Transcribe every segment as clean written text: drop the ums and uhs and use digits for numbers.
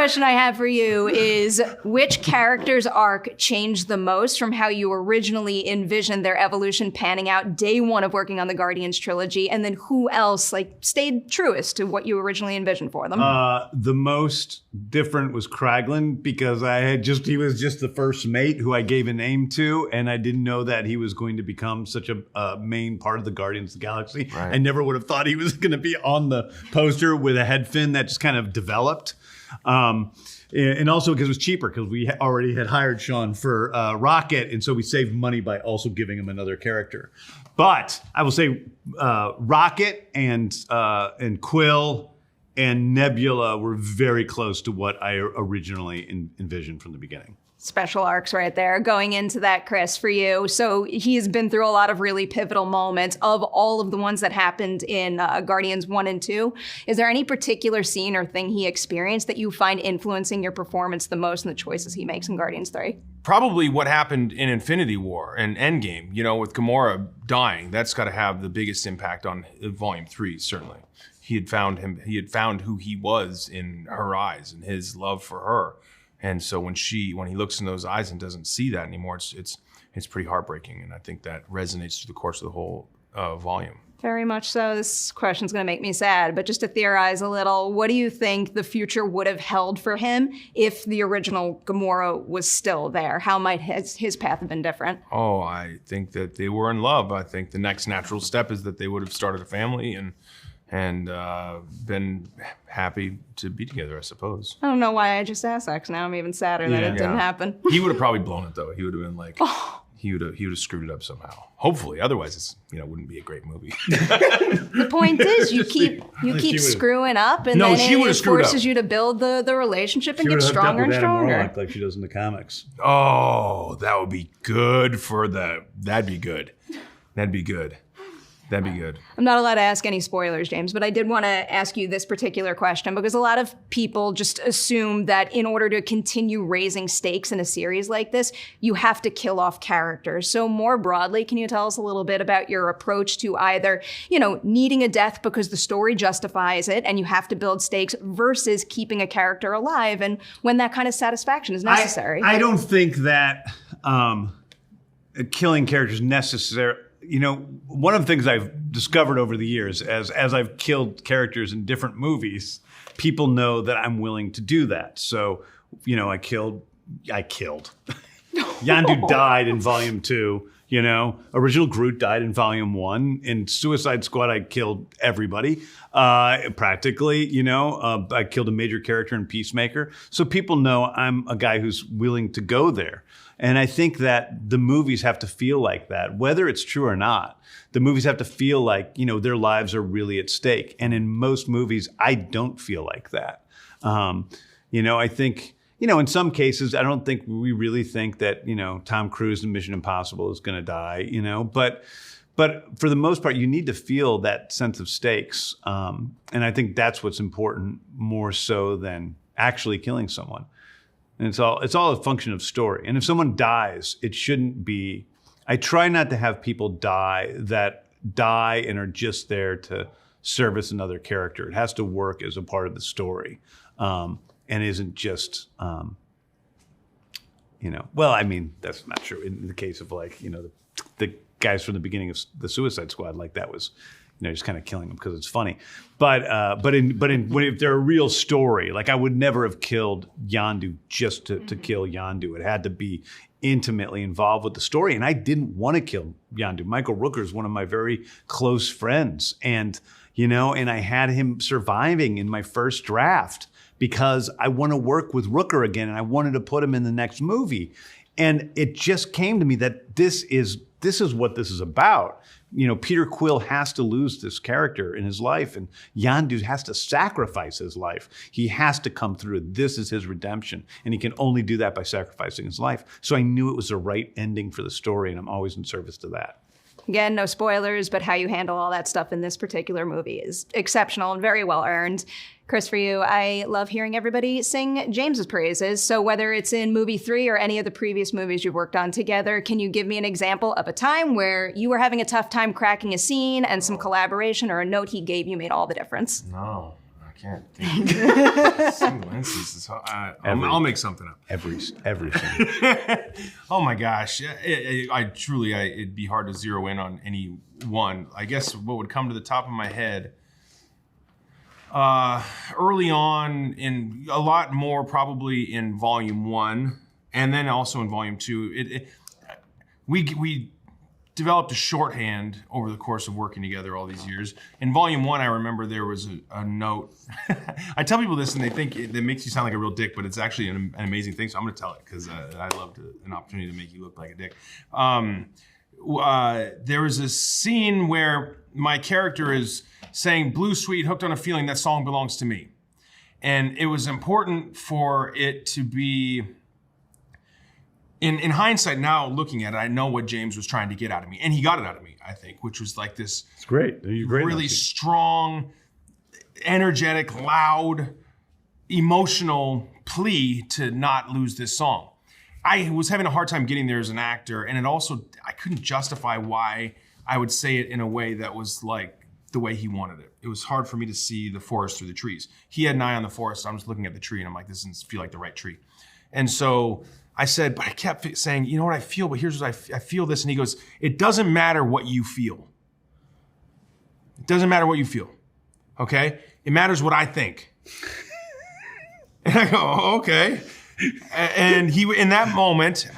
question I have for you is, which character's arc changed the most from how you originally envisioned their evolution panning out day one of working on the Guardians trilogy, and then who else stayed truest to what you originally envisioned for them? The most different was Kraglin, because he was just the first mate who I gave a name to, and I didn't know that he was going to become such a main part of the Guardians of the Galaxy. Right. I never would have thought he was going to be on the poster with a head fin that just kind of developed. And also because it was cheaper, because we already had hired Sean for Rocket, and so we saved money by also giving him another character. But I will say Rocket and Quill and Nebula were very close to what I originally envisioned from the beginning. Special arcs right there. Going into that, Chris, for you. So he's been through a lot of really pivotal moments. Of all of the ones that happened in Guardians 1 and 2, is there any particular scene or thing he experienced that you find influencing your performance the most in the choices he makes in Guardians 3? Probably what happened in Infinity War and Endgame, with Gamora dying. That's got to have the biggest impact on Volume 3, certainly. He had found who he was in her eyes and his love for her. And so when he looks in those eyes and doesn't see that anymore, it's pretty heartbreaking. And I think that resonates through the course of the whole volume. Very much so. This question's going to make me sad, but just to theorize a little, what do you think the future would have held for him if the original Gamora was still there? How might his path have been different? Oh, I think that they were in love. I think the next natural step is that they would have started a family and been happy to be together, I suppose. I don't know why I just asked that, 'cause now I'm even sadder that it didn't happen. He would have probably blown it, though. He would have been like, he would have screwed it up somehow. Hopefully, otherwise it's wouldn't be a great movie. The point is, you keep screwing up, and then it forces you to build the relationship and get stronger and stronger. Warlock like she does in the comics. Oh, that would be good that'd be good. That'd be good. That'd be good. I'm not allowed to ask any spoilers, James, but I did want to ask you this particular question because a lot of people just assume that in order to continue raising stakes in a series like this, you have to kill off characters. So more broadly, can you tell us a little bit about your approach to either, needing a death because the story justifies it and you have to build stakes versus keeping a character alive and when that kind of satisfaction is necessary? I don't think that killing characters necessary. One of the things I've discovered over the years, as I've killed characters in different movies, people know that I'm willing to do that. So, I killed. Yondu died in Volume 2. Original Groot died in Volume 1. In Suicide Squad, I killed everybody, practically. I killed a major character in Peacemaker. So people know I'm a guy who's willing to go there. And I think that the movies have to feel like that, whether it's true or not. The movies have to feel like, their lives are really at stake. And in most movies, I don't feel like that. I think, in some cases, I don't think we really think that, Tom Cruise in Mission Impossible is going to die, but for the most part, you need to feel that sense of stakes. And I think that's what's important more so than actually killing someone. And it's all a function of story. And if someone dies, it shouldn't be. I try not to have people die and are just there to service another character. It has to work as a part of the story, and isn't just. Well, I mean that's not true in the case of the guys from the beginning of the Suicide Squad. That was. Just kind of killing them because it's funny, but if they're a real story, I would never have killed Yondu just to kill Yondu. It had to be intimately involved with the story, and I didn't want to kill Yondu. Michael Rooker is one of my very close friends, and I had him surviving in my first draft because I want to work with Rooker again, and I wanted to put him in the next movie, and it just came to me that this is what this is about. Peter Quill has to lose this character in his life, and Yondu has to sacrifice his life. He has to come through. This is his redemption, and he can only do that by sacrificing his life. So I knew it was the right ending for the story, and I'm always in service to that. Again, no spoilers, but how you handle all that stuff in this particular movie is exceptional and very well earned. Chris, for you, I love hearing everybody sing James's praises. So whether it's in movie 3 or any of the previous movies you've worked on together, can you give me an example of a time where you were having a tough time cracking a scene and some collaboration or a note he gave you made all the difference? No, I can't think. Single instances. I'll make something up. Everything. Oh my gosh. It'd be hard to zero in on any one. I guess what would come to the top of my head early on, in a lot more probably in Volume 1 and then also in Volume 2. We developed a shorthand over the course of working together all these years. In Volume 1, I remember there was a note. I tell people this and they think it makes you sound like a real dick, but it's actually an amazing thing. So I'm going to tell it because I loved an opportunity to make you look like a dick. There was a scene where my character is saying, "Blue Sweet, hooked on a feeling, that song belongs to me." And it was important for it to be, in hindsight now looking at it, I know what James was trying to get out of me. And he got it out of me, I think, which was like this It's great. You're great. really strong, energetic, loud, emotional plea to not lose this song. I was having a hard time getting there as an actor, and I couldn't justify why I would say it in a way that was like the way he wanted it. It was hard for me to see the forest through the trees. He had an eye on the forest. I'm just looking at the tree, and I'm like, this doesn't feel like the right tree. And so I said, but I kept saying, you know what I feel, but here's what I feel this. And he goes, it doesn't matter what you feel. It doesn't matter what you feel, okay? It matters what I think. And I go, oh, okay. And he, in that moment,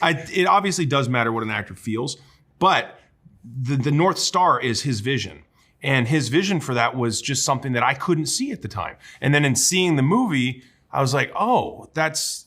it obviously does matter what an actor feels, but the North Star is his vision. And his vision for that was just something that I couldn't see at the time. And then in seeing the movie, I was like, oh, that's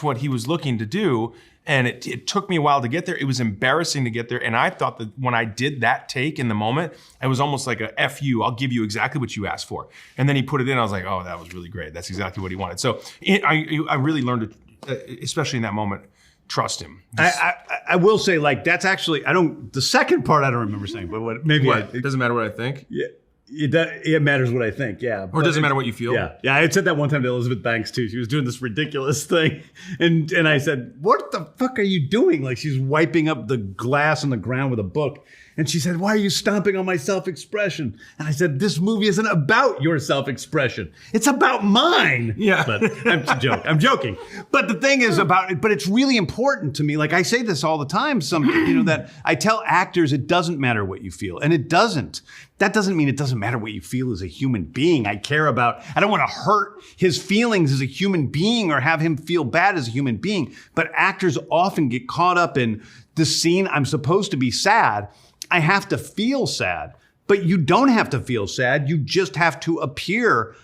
what he was looking to do. And it took me a while to get there. It was embarrassing to get there. And I thought that when I did that take in the moment, it was almost like a F you, I'll give you exactly what you asked for. And then he put it in, I was like, oh, that was really great. That's exactly what he wanted. So I really learned to, especially in that moment, trust him. I will say, like, that's actually, the second part I don't remember saying, but it doesn't matter what I think? Yeah. It matters what I think, yeah. Or does it matter what you feel? Yeah. I had said that one time to Elizabeth Banks too. She was doing this ridiculous thing, and I said, "What the fuck are you doing?" Like, she's wiping up the glass on the ground with a book, and she said, "Why are you stomping on my self-expression?" And I said, "This movie isn't about your self-expression. It's about mine." Yeah, but I'm joking. But the thing is about it. But it's really important to me. Like, I say this all the time. That I tell actors it doesn't matter what you feel, and it doesn't. That doesn't mean it doesn't matter what you feel as a human being. I don't want to hurt his feelings as a human being or have him feel bad as a human being. But actors often get caught up in the scene. I'm supposed to be sad. I have to feel sad. But you don't have to feel sad. You just have to appear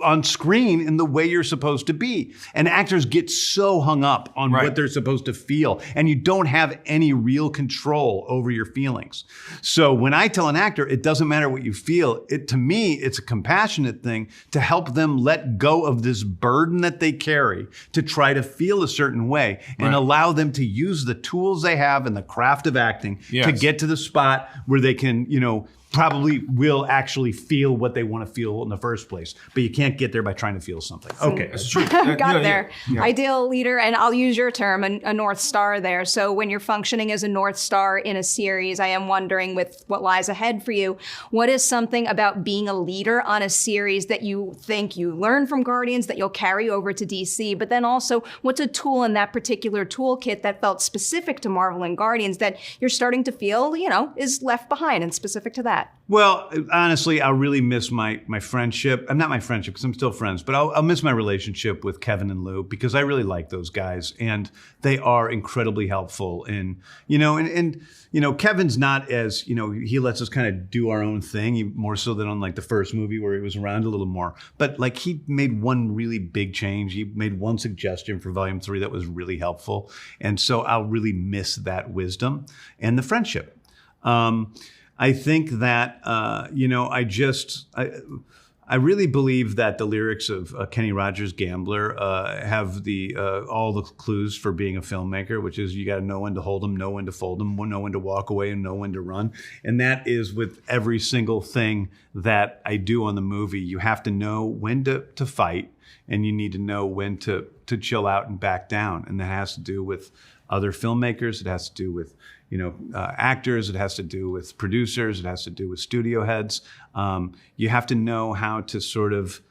on screen in the way you're supposed to be. And actors get so hung up on what they're supposed to feel, and you don't have any real control over your feelings. So when I tell an actor, it doesn't matter what you feel, to me, it's a compassionate thing to help them let go of this burden that they carry to try to feel a certain way and allow them to use the tools they have in the craft of acting to get to the spot where they can, probably will actually feel what they want to feel in the first place. But you can't get there by trying to feel something. Okay, that's true. Got there. Yeah. Ideal leader, and I'll use your term, a North Star there. So when you're functioning as a North Star in a series, I am wondering, with what lies ahead for you, what is something about being a leader on a series that you think you learn from Guardians that you'll carry over to DC? But then also, what's a tool in that particular toolkit that felt specific to Marvel and Guardians that you're starting to feel, is left behind and specific to that? Well, honestly, I'll really miss my friendship. I'm not my friendship because I'm still friends, but I'll miss my relationship with Kevin and Lou because I really like those guys and they are incredibly helpful. And Kevin's not as, he lets us kind of do our own thing more so than on like the first movie where he was around a little more. But like he made one really big change. He made one suggestion for Volume 3 that was really helpful. And so I'll really miss that wisdom and the friendship. I think that, I really believe that the lyrics of Kenny Rogers' Gambler have all the clues for being a filmmaker, which is you got to know when to hold them, know when to fold them, know when to walk away, and know when to run. And that is with every single thing that I do on the movie. You have to know when to fight, and you need to know when to chill out and back down. And that has to do with other filmmakers. It has to do with actors. It has to do with producers. It has to do with studio heads. You have to know how to sort of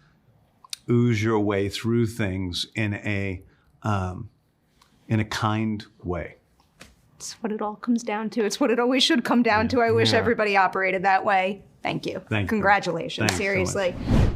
ooze your way through things in a kind way. It's what it all comes down to. It's what it always should come down to. I wish everybody operated that way. Thank you. Thank you. Congratulations. Thanks so Seriously. much.